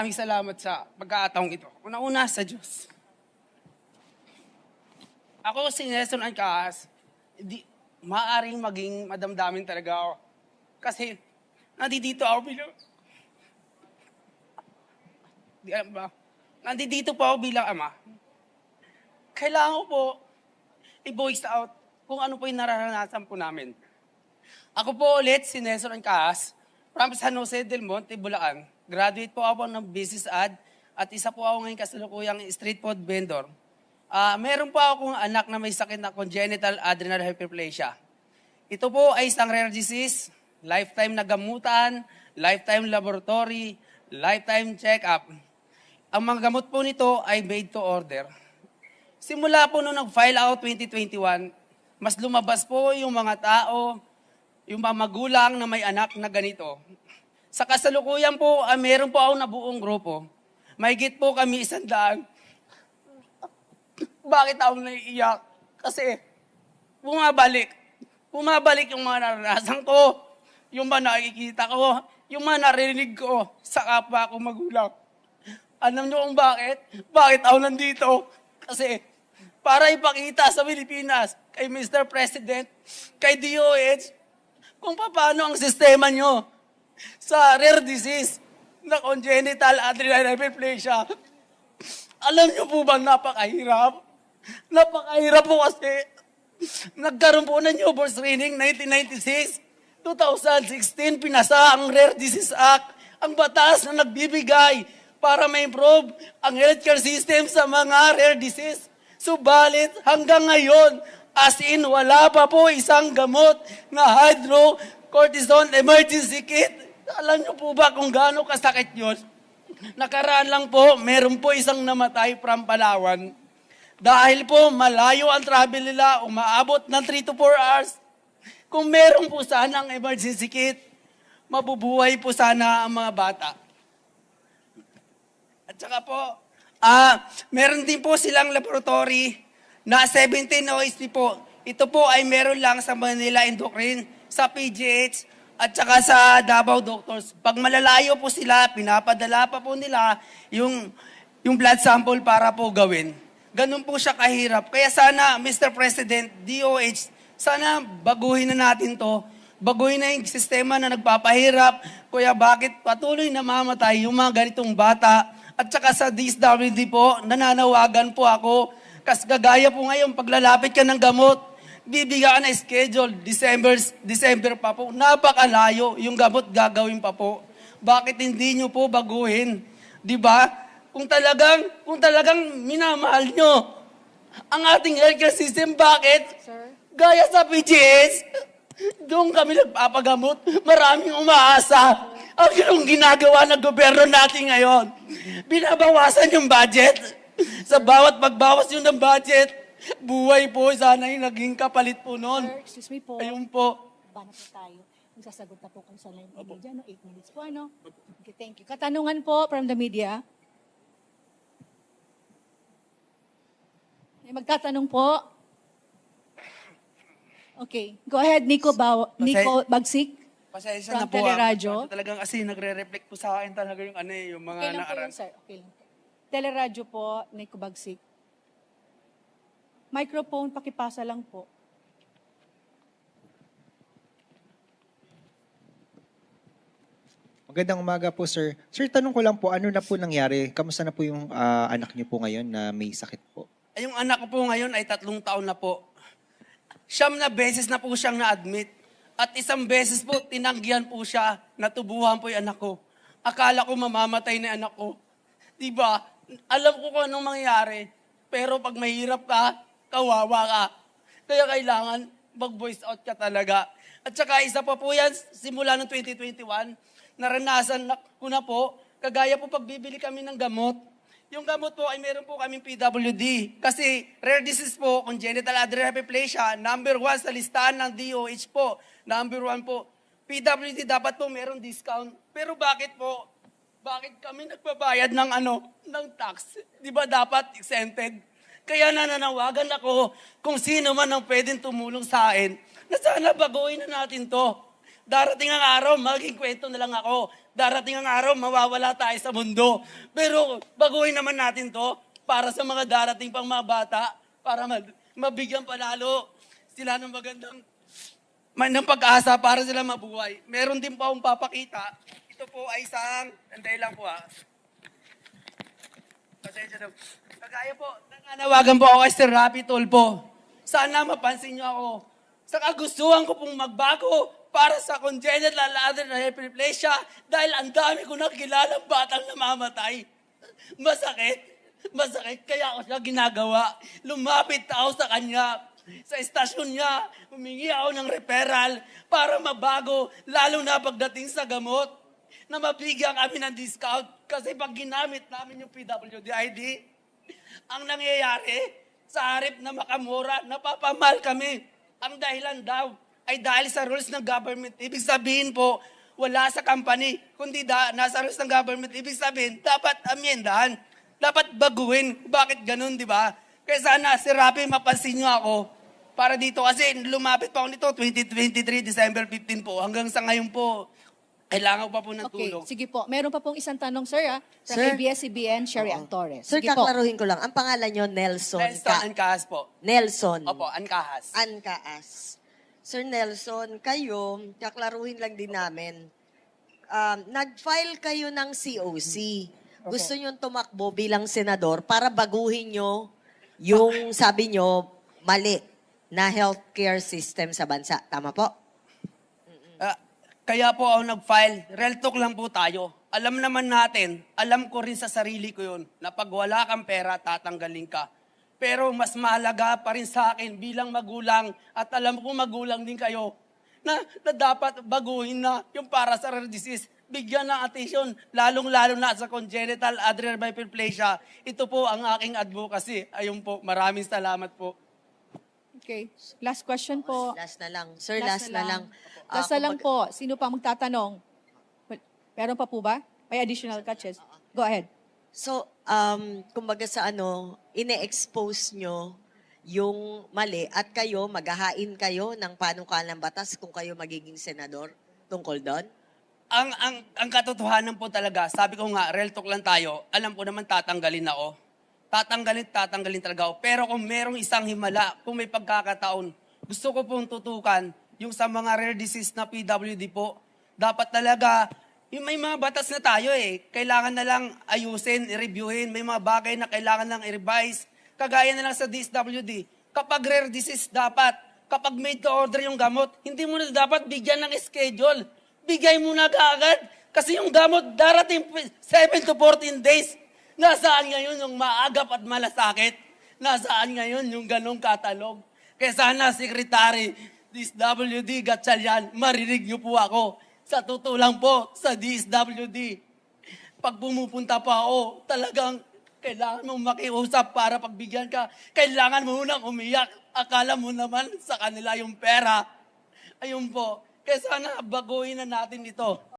Maraming salamat sa pagkakataong ito. Una-una sa Diyos. Ako si Nelson Ancas, maaaring maging madamdamin talaga ako. Kasi nandito ako bilang... Di alam ba? Nandito po ako bilang ama. Kailangan ko po i-voice out kung ano po yung nararanasan po namin. Ako po ulit si Nelson Ancas from San Jose del Monte, Bulacan. Graduate po ako ng business ad at isa po ako ngayon kasalukuyang street food vendor. Meron po akong anak na may sakit na congenital adrenal hyperplasia. Ito po ay isang rare disease, lifetime na gamutan, lifetime laboratory, lifetime check-up. Ang mga gamot po nito ay made to order. Simula po nung nag-file ako 2021, mas lumabas po yung mga tao, yung mga magulang na may anak na ganito. Sa kasalukuyan po, meron po ako na buong grupo. Mahigit po kami 100. Bakit ako naiiyak? Kasi bumabalik. Bumabalik yung mga naranasan ko, yung mga nakikita ko, yung mga narinig ko sa kapwa ko magulang. Alam niyo kung bakit? Bakit ako nandito? Kasi para ipakita sa Pilipinas, kay Mr. President, kay DOH, kung paano ang sistema nyo sa rare disease na congenital adrenal hyperplasia. Alam niyo po ba napakahirap? Napakahirap po kasi nagkaroon po ng newborn screening 1996. 2016, pinasa ang Rare Disease Act, ang batas na nagbibigay para ma-improve ang healthcare system sa mga rare disease. Subalit, hanggang ngayon, as in, wala pa po isang gamot na hydrocortisone emergency kit. Alam niyo po ba kung gaano kasakit yun? Nakaraan lang po, meron po isang namatay from Palawan. Dahil po malayo ang travel nila, umaabot ng 3 to 4 hours. Kung meron po sana ang emergency kit, mabubuhay po sana ang mga bata. At saka po, meron din po silang laboratory na 17 OST po. Ito po ay meron lang sa Manila Endocrine, sa PGH, at saka sa Davao Doctors. Pag malalayo po sila, pinapadala pa po nila yung blood sample para po gawin. Ganun po siya kahirap. Kaya sana, Mr. President, DOH, sana baguhin na natin to. Baguhin na yung sistema na nagpapahirap. Kuya, bakit patuloy na mamatay yung mga ganitong bata? At saka sa DSWD po, nananawagan po ako. Kasi gagaya po ngayon, paglalapit ka ng gamot, bibigyan ka na schedule, December pa po. Napakalayo, yung gamot gagawin pa po. Bakit hindi nyo po baguhin? Di ba? Kung talagang minamahal nyo ang ating healthcare system, bakit? Sir? Gaya sa PGS, doon kami nagpapagamot. Maraming umaasa. Ang yung ginagawa ng gobyerno natin ngayon, binabawasan yung budget. Sa bawat pagbawas yun ng budget, buhay po, sana yung naging kapalit po noon. Sir, excuse me po. Ayun po. Bana po tayo. Magsasagot na po kami sa line of media. No? 8 minutes po, ano? Okay, thank you. Katanungan po from the media. May magtatanong po. Okay. Go ahead, Nico Bagsik. Pasensya From na po. Teleradyo. Talagang kasi nagre-reflect po sa akin talaga yung yung mga Okay lang po nakaraan. yun, sir. Okay lang po. Teleradyo po, Nico Bagsik. Microphone, pakipasa lang po. Magandang umaga po, sir. Sir, tanong ko lang po, ano na po nangyari? Kamusta na po yung anak niyo po ngayon na may sakit po? Yung anak ko po ngayon ay 3 taon na po. 9 na beses na po siyang na-admit. At 1 beses po, tinanggihan po siya, natubuhan po yung anak ko. Akala ko mamamatay na anak ko. Diba? Alam ko kung anong mangyari. Pero pag mahirap ka, kawawa ka. Kaya kailangan mag-voice out ka talaga. At saka isa pa po yan, simula ng 2021, naranasan ko na po, kagaya po pagbibili kami ng gamot. Yung gamot po ay meron po kaming PWD. Kasi rare disease po, congenital adrenal hyperplasia, number 1 sa listahan ng DOH po. Number 1 po. PWD dapat po meron discount. Pero bakit po? Bakit kami nagbabayad ng tax? Di ba dapat exempted? Kaya nananawagan ako kung sino man ang pwedeng tumulong sa akin na sana baguhin na natin to. Darating ang araw, maging kwento na lang ako. Darating ang araw, mawawala tayo sa mundo. Pero baguhin naman natin to para sa mga darating pang mga bata, para mabigyan panalo sila ng magandang ng pag-asa para sila mabuhay. Meron din po akong papakita. Ito po ay isang, anday lang po Pasensya na. Kagaya po, nananawagan po ako kay Sir Rapi Tulfo. Sana mapansin niyo ako. Sa kagustuhan ko pong magbago para sa congenital adrenal hyperplasia dahil ang dami ko nakilalang batang namamatay. Masakit. Kaya ako siya ginagawa. Lumapit ako sa kanya. Sa estasyon niya, humingi ako ng referral para mabago, lalo na pagdating sa gamot, na mabigyan kami ng discount. Kasi pag ginamit namin yung PWD ID, ang nangyayari, sa harip na makamura, napapamahal kami. Ang dahilan daw ay dahil sa rules ng government. Ibig sabihin po, wala sa company, kundi nasa rules ng government. Ibig sabihin, dapat amyendahan. Dapat baguhin. Bakit ganun, di ba? Kaya sana, si Rapi, mapansin niyo ako. Para dito, kasi lumapit pa ako nito, 2023, December 15 po. Hanggang sa ngayon po, kailangan ko pa po ng Okay, tulong. sige po. Meron pa pong isang tanong, sir, from Sir? ABS-CBN, Sherry Ann Torres. Sir, Sige po. kaklaruhin ko lang. Ang pangalan nyo, Nelson. Nelson Ancahas po. Nelson. Opo, Ancahas. Ancaas. Sir Nelson, kayo, kaklaruhin lang din namin. Nag-file kayo ng COC. Gusto nyo tumakbo bilang senador para baguhin nyo yung, sabi nyo, mali na healthcare system sa bansa. Tama po? Kaya po ako nag-file. Real talk lang po tayo. Alam naman natin, alam ko rin sa sarili ko yun, na pag wala kang pera, tatanggalin ka. Pero mas mahalaga pa rin sa akin bilang magulang, at alam ko magulang din kayo, na dapat baguhin na yung para sa rare disease. Bigyan ng attention, lalong-lalo na sa congenital adrenal hyperplasia. Ito po ang aking advocacy. Ayun po, maraming salamat po. Okay. Last question po. Last na lang. Sir, last na lang. Last na lang po. Sino pa magtatanong? Meron pa po ba? May additional catches. Go ahead. So, kumbaga sa ine-expose nyo yung mali at kayo, maghahain kayo ng panukalang batas kung kayo magiging senador tungkol doon? Ang katotohanan po talaga, sabi ko nga, real talk lang tayo, alam ko naman tatanggalin ako. Tatanggalin talaga ako. Pero kung merong isang himala, kung may pagkakataon, gusto ko pong tutukan yung sa mga rare disease na PWD po. Dapat talaga, yung may mga batas na tayo kailangan na lang ayusin, i-reviewin. May mga bagay na kailangan lang i-revise. Kagaya na lang sa DSWD. Kapag rare disease dapat, kapag made to order yung gamot, hindi mo na dapat bigyan ng schedule. Bigay mo na kaagad. Kasi yung gamot darating 7 to 14 days. Nasaan ngayon yung maagap at malasakit? Nasaan ngayon yung ganong katalog? Kaya sana, Secretary DSWD Gatchalian, marinig niyo po ako. Sa totoo lang po, sa DSWD, pag pumupunta pa ako, talagang kailangan mong makiusap para pagbigyan ka. Kailangan mo munang umiyak. Akala mo naman sa kanila yung pera. Ayun po. Kaya sana baguhin na natin ito.